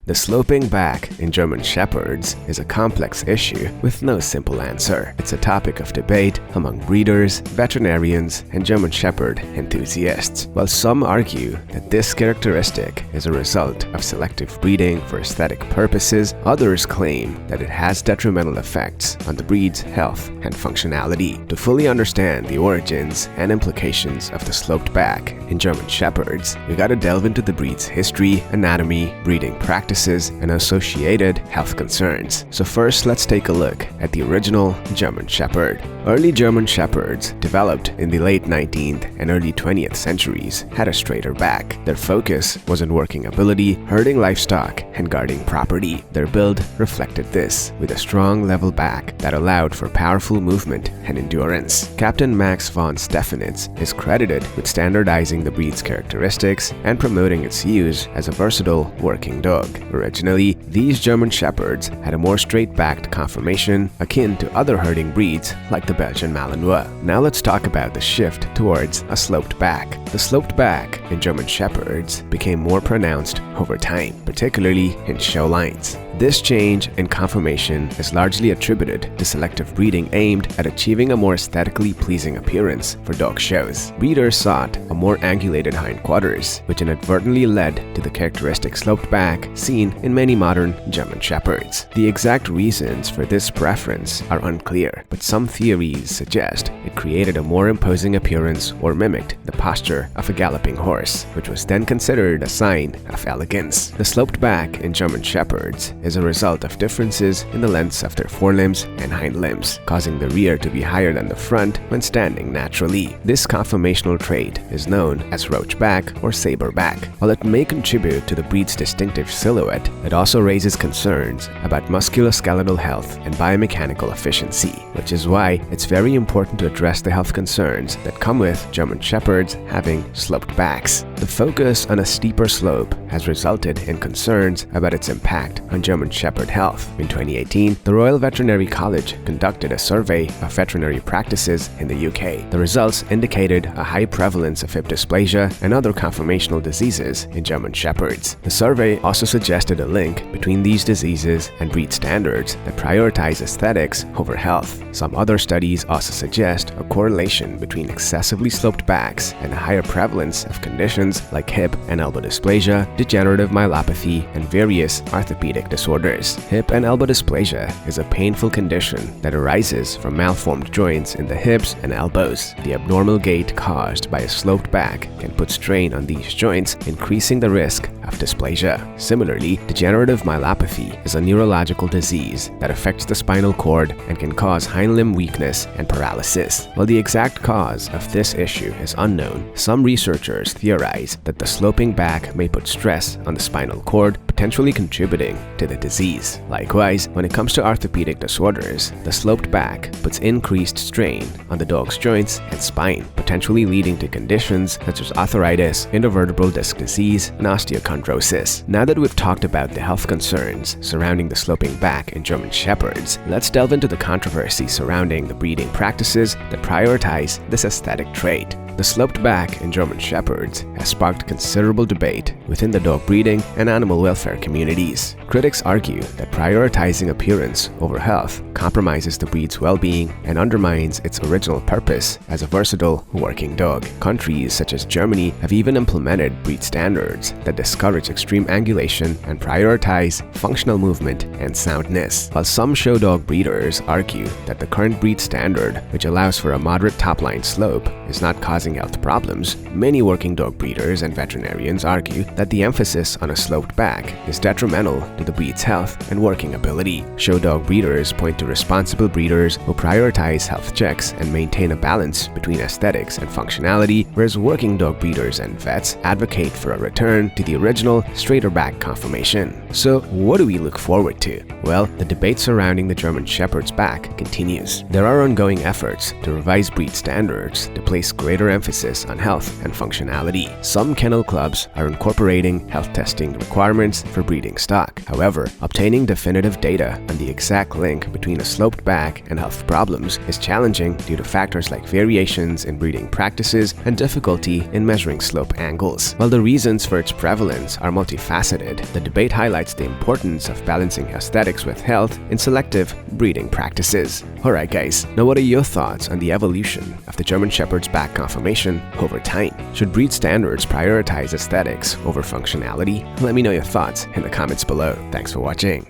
The sloping back in German Shepherds is a complex issue with no simple answer. It's a topic of debate among breeders, veterinarians, and German Shepherd enthusiasts. While some argue that this characteristic is a result of selective breeding for aesthetic purposes, others claim that it has detrimental effects on the breed's health and functionality. To fully understand the origins and implications of the sloped back in German Shepherds, we gotta delve into the breed's history, anatomy, breeding practices, and associated health concerns. So first, let's take a look at the original German Shepherd. Early German Shepherds, developed in the late 19th and early 20th centuries, had a straighter back. Their focus was on working ability, herding livestock, and guarding property. Their build reflected this, with a strong level back that allowed for powerful movement and endurance. Captain Max von Stephanitz is credited with standardizing the breed's characteristics and promoting its use as a versatile working dog. Originally, these German Shepherds had a more straight-backed conformation akin to other herding breeds like the Belgian Malinois. Now let's talk about the shift towards a sloped back. The sloped back in German Shepherds became more pronounced over time, particularly in show lines. This change in conformation is largely attributed to selective breeding aimed at achieving a more aesthetically pleasing appearance for dog shows. Breeders sought a more angulated hindquarters, which inadvertently led to the characteristic sloped back seen in many modern German Shepherds. The exact reasons for this preference are unclear, but some theories suggest it created a more imposing appearance or mimicked the posture of a galloping horse, which was then considered a sign of elegance. The sloped back in German Shepherds is a result of differences in the lengths of their forelimbs and hind limbs, causing the rear to be higher than the front when standing naturally. This conformational trait is known as roach back or saber back. While it may contribute to the breed's distinctive silhouette, it also raises concerns about musculoskeletal health and biomechanical efficiency, which is why it's very important to address the health concerns that come with German Shepherds having sloped backs. The focus on a steeper slope has resulted in concerns about its impact on German Shepherd health. In 2018, the Royal Veterinary College conducted a survey of veterinary practices in the UK. The results indicated a high prevalence of hip dysplasia and other conformational diseases in German Shepherds. The survey also suggested a link between these diseases and breed standards that prioritize aesthetics over health. Some other studies also suggest a correlation between excessively sloped backs and a higher prevalence of conditions like hip and elbow dysplasia, degenerative myelopathy, and various orthopedic disorders. Hip and elbow dysplasia is a painful condition that arises from malformed joints in the hips and elbows. The abnormal gait caused by a sloped back can put strain on these joints, increasing the risk of dysplasia. Similarly, degenerative myelopathy is a neurological disease that affects the spinal cord and can cause hind limb weakness and paralysis. While the exact cause of this issue is unknown, some researchers theorize that the sloping back may put stress on the spinal cord, potentially contributing to the disease. Likewise, when it comes to orthopedic disorders, the sloped back puts increased strain on the dog's joints and spine, potentially leading to conditions such as arthritis, intervertebral disc disease, and osteochondrosis. Now that we've talked about the health concerns surrounding the sloping back in German Shepherds, let's delve into the controversy surrounding the breeding practices that prioritize this aesthetic trait. The sloped back in German Shepherds has sparked considerable debate within the dog breeding and animal welfare communities. Critics argue that prioritizing appearance over health compromises the breed's well-being and undermines its original purpose as a versatile working dog. Countries such as Germany have even implemented breed standards that discourage extreme angulation and prioritize functional movement and soundness. While some show dog breeders argue that the current breed standard, which allows for a moderate top-line slope, is not causing health problems, many working dog breeders and veterinarians argue that the emphasis on a sloped back is detrimental to the breed's health and working ability. Show dog breeders point to responsible breeders who prioritize health checks and maintain a balance between aesthetics and functionality, whereas working dog breeders and vets advocate for a return to the original straighter back conformation. So what do we look forward to? Well, the debate surrounding the German Shepherd's back continues. There are ongoing efforts to revise breed standards to place greater emphasis on health and functionality. Some kennel clubs are incorporating health testing requirements for breeding stock. However, obtaining definitive data on the exact link between a sloped back and health problems is challenging due to factors like variations in breeding practices and difficulty in measuring slope angles. While the reasons for its prevalence are multifaceted, the debate highlights the importance of balancing aesthetics with health in selective breeding practices. Alright guys, now what are your thoughts on the evolution of the German Shepherd's back conformation over time? Should breed standards prioritize aesthetics over functionality? Let me know your thoughts in the comments below. Thanks for watching.